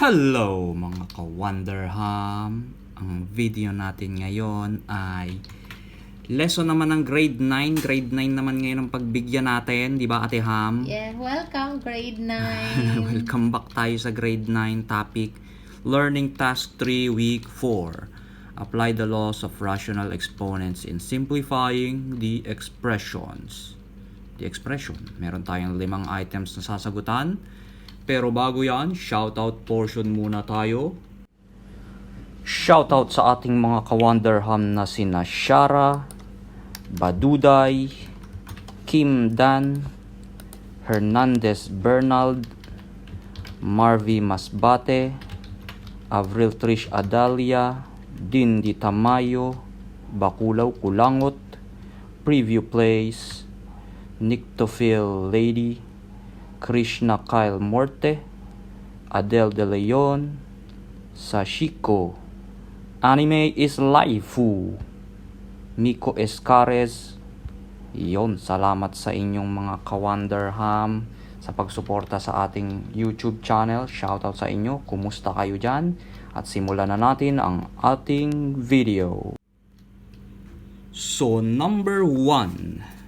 Hello mga ka-Wonderham! Ang video natin ngayon ay lesson naman ng grade 9. Grade 9 naman ngayon ang pagbigyan natin, di ba Ate Ham? Yeah, welcome grade 9. Welcome back tayo sa grade 9 topic, Learning Task 3 Week 4. Apply the laws of rational exponents in simplifying the expressions. The expression. Meron tayong 5 items na sasagutan. Pero bago yan, shoutout portion muna tayo. Shoutout sa ating mga ka-Wonderham na sina Shara, Baduday, Kim Dan, Hernandez Bernald, Marvy Masbate, Avril Trish Adalia, Dindi Tamayo, Bakulaw Kulangot, Preview Plays, Nictofil Lady, Krishna Kyle Morte, Adele De Leon, Sashiko, Anime is Laifu, Miko Escares. Yon, salamat sa inyong mga ka-Wonderham sa pagsuporta sa ating YouTube channel. Shoutout sa inyo, kumusta kayo dyan? At simulan na natin ang ating video. So, number 1.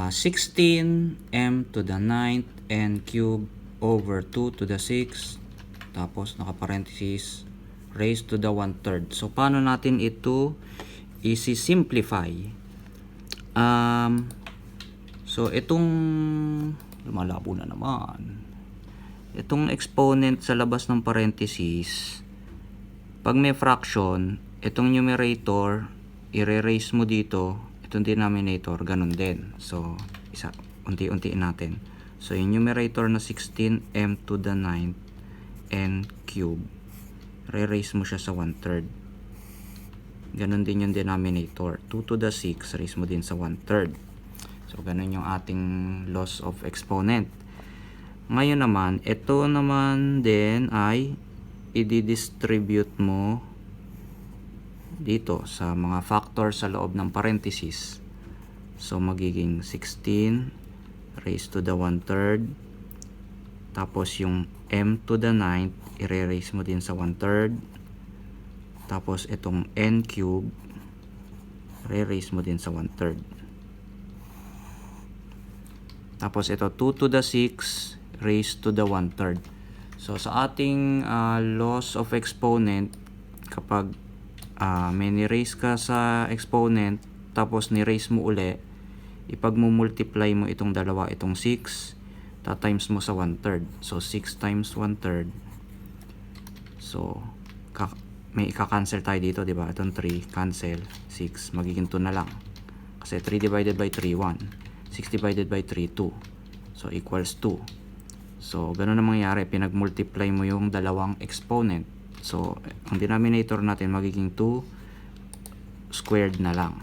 16 m to the 9th n cube over 2 to the 6th, tapos naka-parenthesis raised to the 1/3. So paano natin ito isi-simplify? So itong lumalabo na naman, itong exponent sa labas ng parenthesis, pag may fraction, itong numerator i-raise mo dito, itong denominator, ganun din. So, unti-untiin natin. So, yung numerator na 16m to the 9th n cube, re-raise mo siya sa 1/3. Ganun din yung denominator. 2 to the 6, raise mo din sa 1/3. So, ganun yung ating loss of exponent. Ngayon naman, ito naman din ay i-distribute mo dito sa mga factor sa loob ng parenthesis. So magiging 16 raised to the 1/3, tapos yung m to the 9th i-raise mo din sa 1/3, tapos itong n cube i-raise mo din sa 1/3, tapos ito 2 to the 6 raised to the 1/3. So sa ating loss of exponent, kapag may ni-raise ka sa exponent tapos ni-raise mo uli, ipag-multiply mo itong dalawa, itong 6 times mo sa 1/3. So 6 times 1/3. So may ika-cancel tayo dito, di ba? Itong 3 cancel, 6 magiging 2 na lang. Kasi 3 divided by 3 1. 6 divided by 3 2. So equals 2. So ganun na mangyayari, pinag-multiply mo yung dalawang exponent. So, ang denominator natin magiging 2 squared na lang.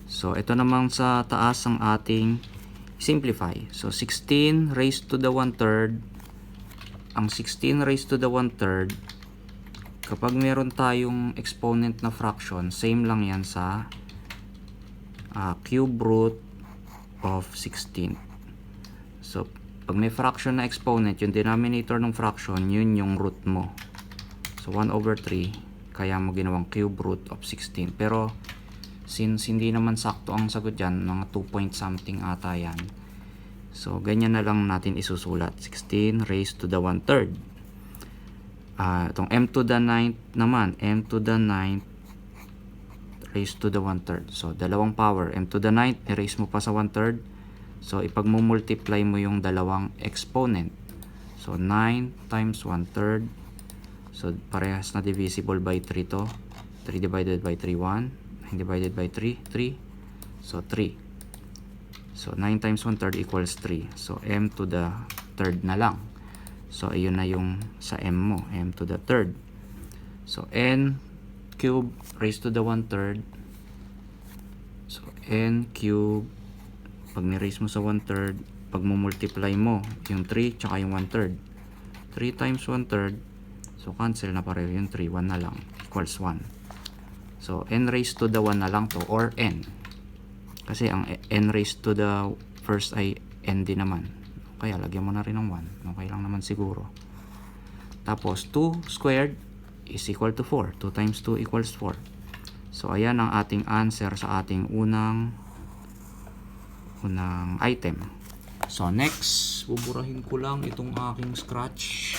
So, ito naman sa taas ang ating simplify. So, 16 raised to the 1/3. Ang 16 raised to the 1/3, kapag meron tayong exponent na fraction, same lang yan sa cube root of 16. So, pag may fraction na exponent, yung denominator ng fraction, yun yung root mo. So, 1/3, kaya mo ginawang cube root of 16. Pero, since hindi naman sakto ang sagot dyan, mga 2 point something ata yan. So, ganyan na lang natin isusulat. 16 raised to the 1/3. Itong m to the 9th naman, m to the 9th raised to the 1/3. So, dalawang power. M to the 9th, i-raise mo pa sa 1/3. So, ipag-multiply mo yung dalawang exponent. So, 9 times 1/3. So, parehas na divisible by 3 to. 3 divided by 3, 1. 9 divided by 3, 3. So, 3. So, 9 times 1/3 equals 3. So, m to the 3rd na lang. So, ayun na yung sa m mo. M to the 3rd. So, n cube raised to the 1/3. So, n cube, pag ni-raise mo sa 1/3, pag multiply mo yung 3 tsaka yung 1/3, 3 times 1/3, so cancel na pareho yung 3, 1 na lang, equals 1. So n raised to the 1 na lang to, or n, kasi ang n raised to the first ay n din naman. kaya lagyan mo na rin ng 1. Okay lang naman siguro. Tapos 2 squared is equal to 4. 2 times 2 equals 4. So ayan ang ating answer sa ating unang item. So next, buburahin ko lang itong aking scratch.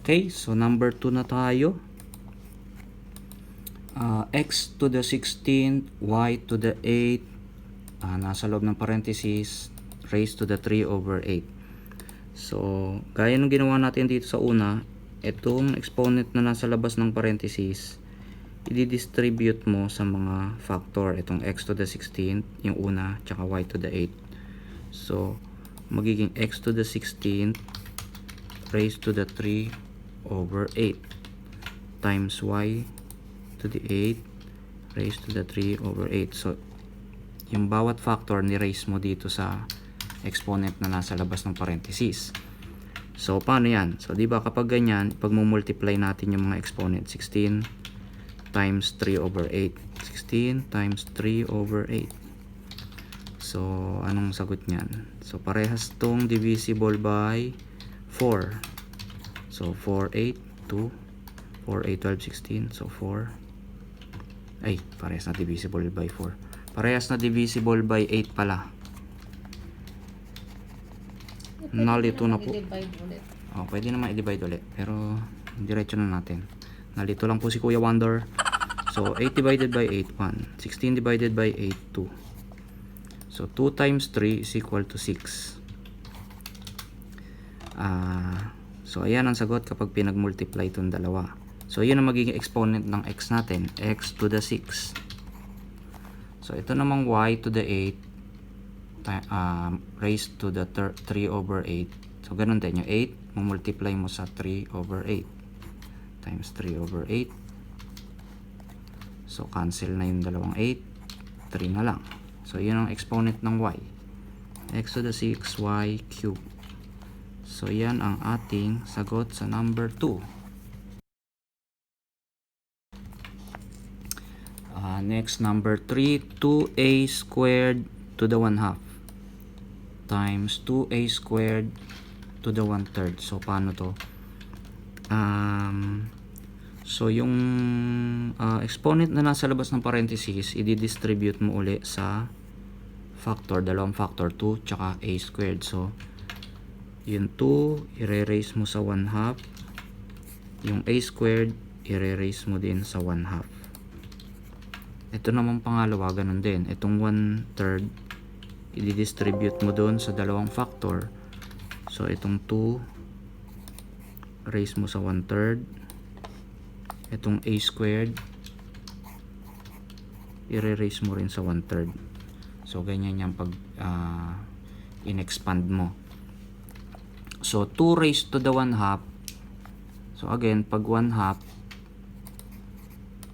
Okay, so number 2 na tayo. X to the 16th, y to the 8, nasa loob ng parenthesis, raised to the 3 over 8. So, gaya nung ginawa natin dito sa una, itong exponent na nasa labas ng parenthesis, i-distribute mo sa mga factor. Itong x to the 16th, yung una, tsaka y to the 8. So, magiging x to the 16th raised to the 3 over 8 times y to the 8 raised to the 3 over 8. So, yung bawat factor ni-raise mo dito sa exponent na nasa labas ng parenthesis. So, paano yan? So, di ba kapag ganyan, pag multiply natin yung mga exponent, 16 times 3 over 8. 16 times 3 over 8. So, anong sagot niyan? So, parehas tong divisible by 4. So, 4, 8, 2. 4, 8, 12, 16. So, 4. Ay, parehas na divisible by 4. Parehas na divisible by 8 pala. Nalito na po. Oh, pwede naman i-divide ulit. Pero, diretso na natin. Nalito lang po si Kuya Wonder. So, 8 divided by 8, 1. 16 divided by 8, 2. So, 2 times 3 is equal to 6. So, ayan ang sagot kapag pinag-multiply itong dalawa. So, yun ang magiging exponent ng x natin. X to the 6. So, ito namang y to the 8 raised to the 3 over 8. So, ganun din. Yung 8, multiply mo sa 3 over 8. Times 3 over 8. So, cancel na yung dalawang 8. 3 na lang. So, yun ang exponent ng y. X to the 6, y cubed. So, yan ang ating sagot sa number 2. Next, number 3, 2a squared to the 1/2 times 2a squared to the 1/3. So, paano to? So, yung exponent na nasa labas ng parenthesis, i-distribute mo uli sa factor, dalawang factor, 2 tsaka a squared. So, yung 2, i-re-raise mo sa 1/2. Yung a squared, i-re-raise mo din sa 1/2. Ito naman pangalawa, ganun din. Itong 1/3, i-distribute mo doon sa dalawang factor. So, itong 2, raise mo sa 1/3. Itong a squared, i-raise mo rin sa 1/3. So, ganyan yan pag in-expand mo. So, 2 raised to the 1/2. So, again, pag 1/2,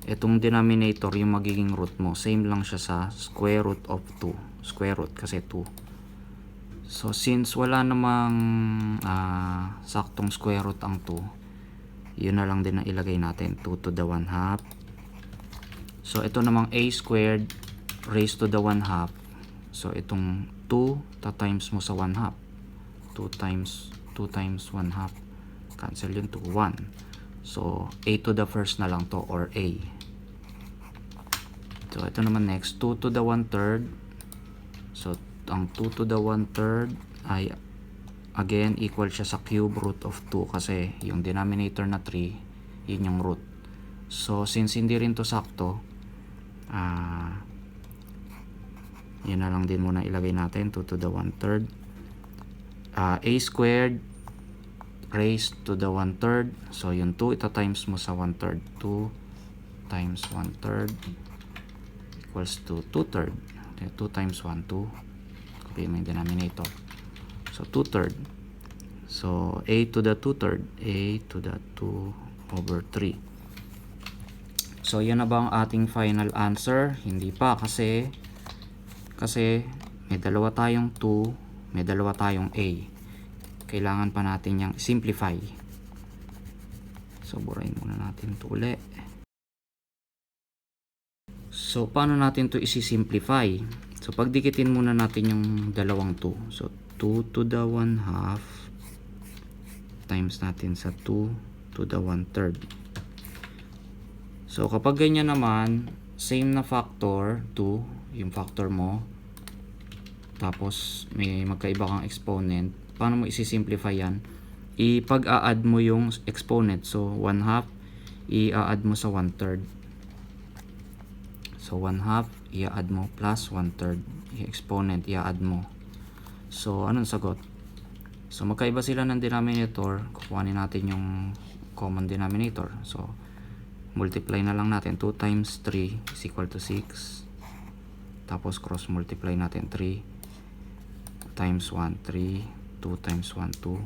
itong denominator yung magiging root mo. Same lang siya sa square root of 2. Square root kasi 2. So, since wala namang saktong square root ang 2, yun na lang din ang ilagay natin. 2 to the 1/2. So, ito namang a squared raised to the 1/2. So, itong 2 times mo sa 1/2. 2 times 1/2. Cancel yun to 1. So, a to the first na lang to, or a. So, ito naman next, 2 to the 1/3. So, ang 2 to the 1/3 ay, again, equal siya sa cube root of 2 kasi yung denominator na 3, yun yung root. So, since hindi rin to sakto, yun na lang din muna ilagay natin, 2 to the 1/3. A squared raised to the 1/3. So, yung 2, ito times mo sa 1/3. 2 times 1/3 equals to 2/3. 2 times 1, 2. Copy mo yung denominator. So, 2/3. So, a to the 2/3. A to the 2 over 3. So, yan na ba ang ating final answer? Hindi pa kasi may dalawa tayong 2, may dalawa tayong a. Kailangan pa natin yung simplify. So, burahin muna natin ito ulit. So, paano natin ito isi-simplify? So, So, pagdikitin muna natin yung dalawang 2. So, 2 to the 1/2 times natin sa 2 to the 1/3. So, kapag ganyan naman, same na factor, 2, yung factor mo. Tapos, may magkaiba kang exponent. Paano mo isi-simplify yan? Ipag-a-add mo yung exponent. So, 1/2, i-a-add mo sa 1/3. So, 1/2, i-a-add mo plus 1/3. Yung exponent, i-a-add mo. So, anong sagot? So, magkaiba sila ng denominator. Kukuhanin natin yung common denominator. So, multiply na lang natin. 2 times 3 is equal to 6. Tapos, cross multiply natin. 3 times 1, 3. 2 times 1, 2.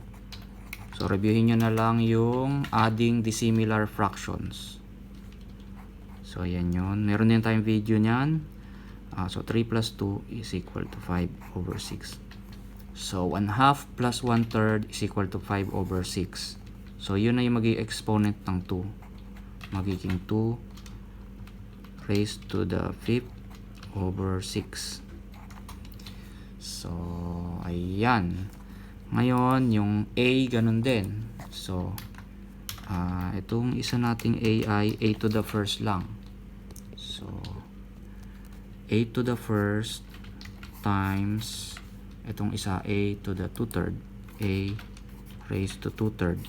So, reviewin nyo na lang yung adding dissimilar fractions. So, ayan yun. Meron din tayong video nyan. So, 3 plus 2 is equal to 5 over 6. So, 1/2 plus 1/3 is equal to 5 over 6. So, yun na yung magiging exponent ng 2. Magiging 2 raised to the 5th over 6. So, ayan. Ngayon, yung A, ganun din. So, itong isa nating A ay A to the first lang. So, A to the first times itong isa A to the 2/3. A raised to 2/3.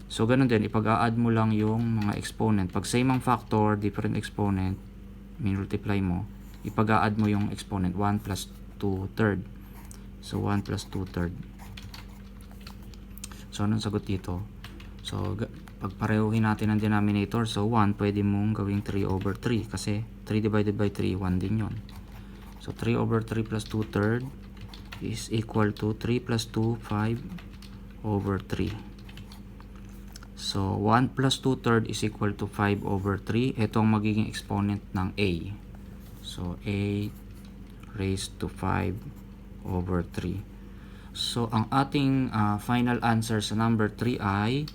So, ganun din. Ipag-a-add mo lang yung mga exponent. Pag same ang factor, different exponent, multiply mo, ipag-a-add mo yung exponent. 1 plus 2/3. So, 1 plus 2/3. So, anong sagot dito? So, pagparehuhin natin ang denominator. So, 1, pwede mong gawing 3 over 3. Kasi, 3 divided by 3, 1 din yun. So, 3 over 3 plus 2/3 is equal to 3 plus 2, 5 over 3. So, 1 plus 2/3 is equal to 5 over 3. Ito ang magiging exponent ng A. So, A raised to 5 over 3. So, ang ating final answer sa number 3 ay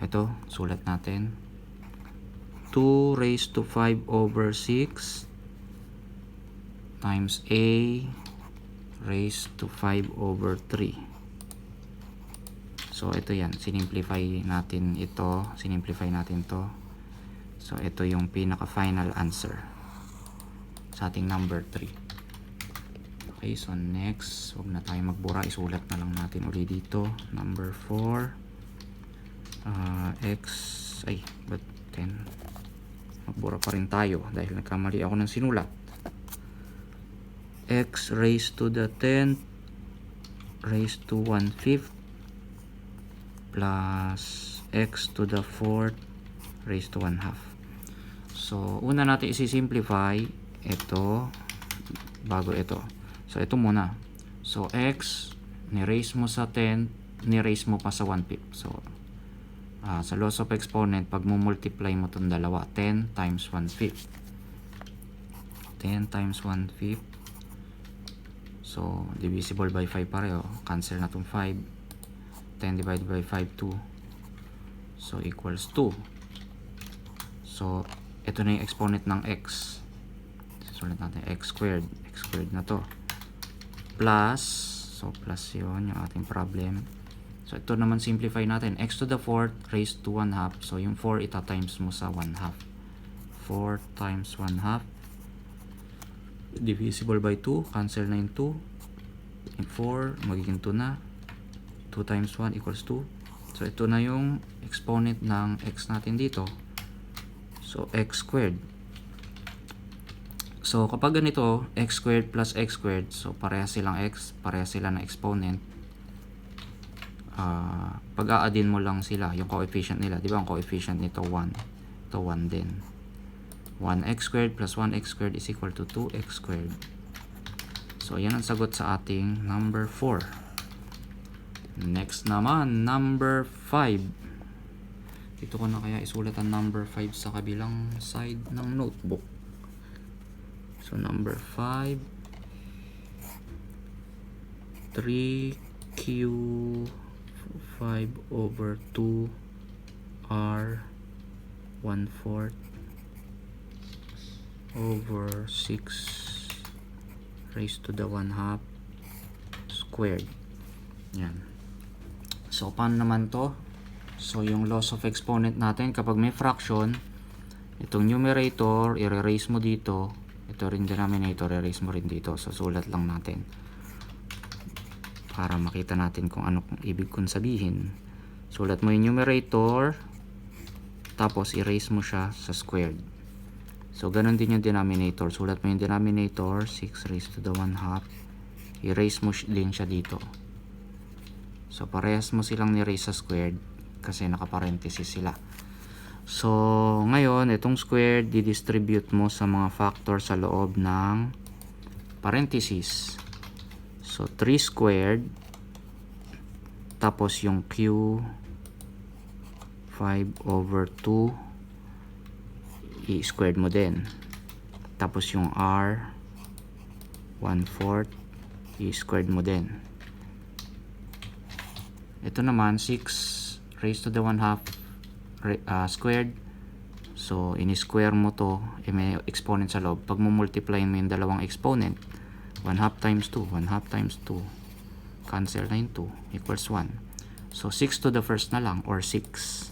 ito, sulat natin. 2 raised to 5 over 6 times A raised to 5 over 3. So, ito yan. Sinimplify natin ito. Sinimplify natin to. So, ito yung pinaka-final answer sa ating number 3. Okay, so next, huwag na tayo magbura. Isulat na lang natin ulit dito. Number 4. X, ay, but 10. Magbura pa rin tayo dahil nagkamali ako ng sinulat. X raised to the 10th raised to 1/5 plus x to the 4th raised to 1/2. So, una natin isi-simplify ito bago ito. So, ito muna. So, x, ni-raise mo sa 10, ni-raise mo pa sa 1/5. So, sa laws of exponent, pag mo multiply mo itong dalawa, 10 times 1/5. 10 times 1/5. So, divisible by 5 pareho. Cancel na itong 5. 10 divided by 5, 2. So, equals 2. So, ito na yung exponent ng x. Sulit natin x squared. X squared na to. Plus, so plus yun yung ating problem. So, ito naman simplify natin. X to the 4th raised to 1/2. So, yung 4 ita-times mo sa 1/2. 4 times 1/2. Divisible by 2. Cancel na yung 2. Yung 4, magiging 2 na. 2 times 1 equals 2. So, ito na yung exponent ng x natin dito. So, x squared. So, kapag ganito, x squared plus x squared, so parehas silang x, parehas sila ng exponent. Pag-a-addin mo lang sila, yung coefficient nila. Di ba ang coefficient nito 1? Ito 1 din. 1x squared plus 1x squared is equal to 2x squared. So, yan ang sagot sa ating number 4. Next naman, number 5. Dito ko na kaya isulat ang number 5 sa kabilang side ng notebook. So, number 5. 3q 5 over 2 r 1/4 over 6 raised to the 1/2 squared. Yan. So, paano naman to? So, yung loss of exponent natin, kapag may fraction, itong numerator, i-erase mo dito. Ito rin denominator, i-erase mo rin dito. So, sulat lang natin. Para makita natin kung ano ibig kong sabihin. Sulat mo yung numerator, tapos erase mo siya sa squared. So, ganun din yung denominator. Sulat mo yung denominator, 6 raised to the 1/2. Erase mo din siya dito. So, parehas mo silang ni-raise sa squared kasi nakaparenthesis sila. So, ngayon, itong squared, didistribute mo sa mga factor sa loob ng parenthesis. So, 3 squared, tapos yung q, 5/2, i-squared mo din. Tapos yung r, 1/4, i-squared mo din. Ito naman, 6 raised to the 1/2 squared. So, ini-square mo to, may exponent sa loob. Pag mo multiply mo yung dalawang exponent, 1/2 times 2, 1/2 times 2, cancel na yung 2, equals 1. So, 6 to the first na lang, or 6.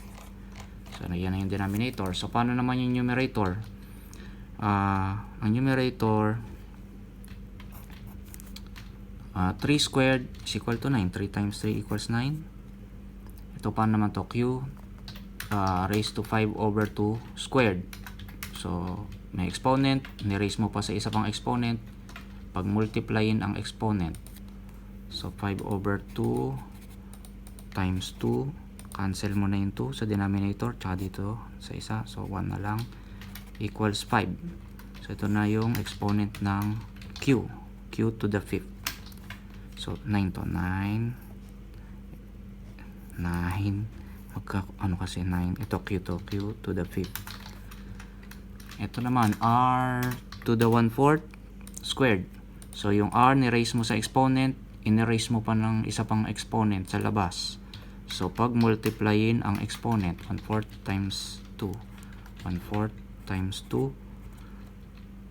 So, yan na yung denominator. So, paano naman yung numerator? Ang numerator, 3 squared is equal to 9. 3 times 3 equals 9. Ito paano naman to? Q raised to 5/2 squared. So, may exponent. Ni-raise mo pa sa isa pang exponent. Pag multiplyin ang exponent. So, 5/2 times 2. Cancel mo na yung 2 sa denominator. Tsaka dito sa isa. So, 1 na lang. Equals 5. So, ito na yung exponent ng Q. Q to the 5th. So, 9 to 9. 9. Ano kasi 9? Ito Q to the 5th. Ito naman, R to the 1/4 squared. So, yung R ni-raise mo sa exponent, in-erase mo pa ng isa pang exponent sa labas. So, pag multiplyin ang exponent, 1/4 times 2. 1/4 times 2.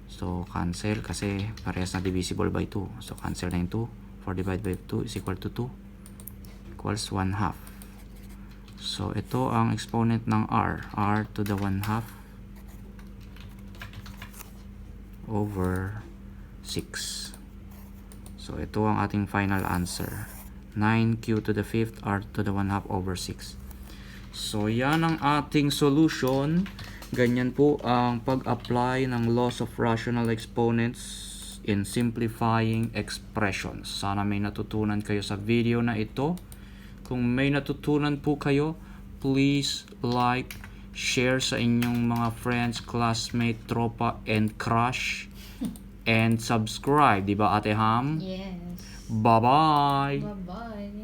So, cancel kasi parehas na divisible by 2. So, cancel na yung 2. 4 divided by 2 is equal to 2. Equals 1/2. So, ito ang exponent ng R. R to the 1/2 over 6. So, ito ang ating final answer. 9q to the 5th R to the 1/2 over 6. So, yan ang ating solution. Ganyan po ang pag-apply ng laws of rational exponents in simplifying expressions. Sana may natutunan kayo sa video na ito. Kung may natutunan po kayo, please like, share sa inyong mga friends, classmate, tropa, and crush. And subscribe, di ba Ate Ham? Yes. Bye-bye! Bye-bye.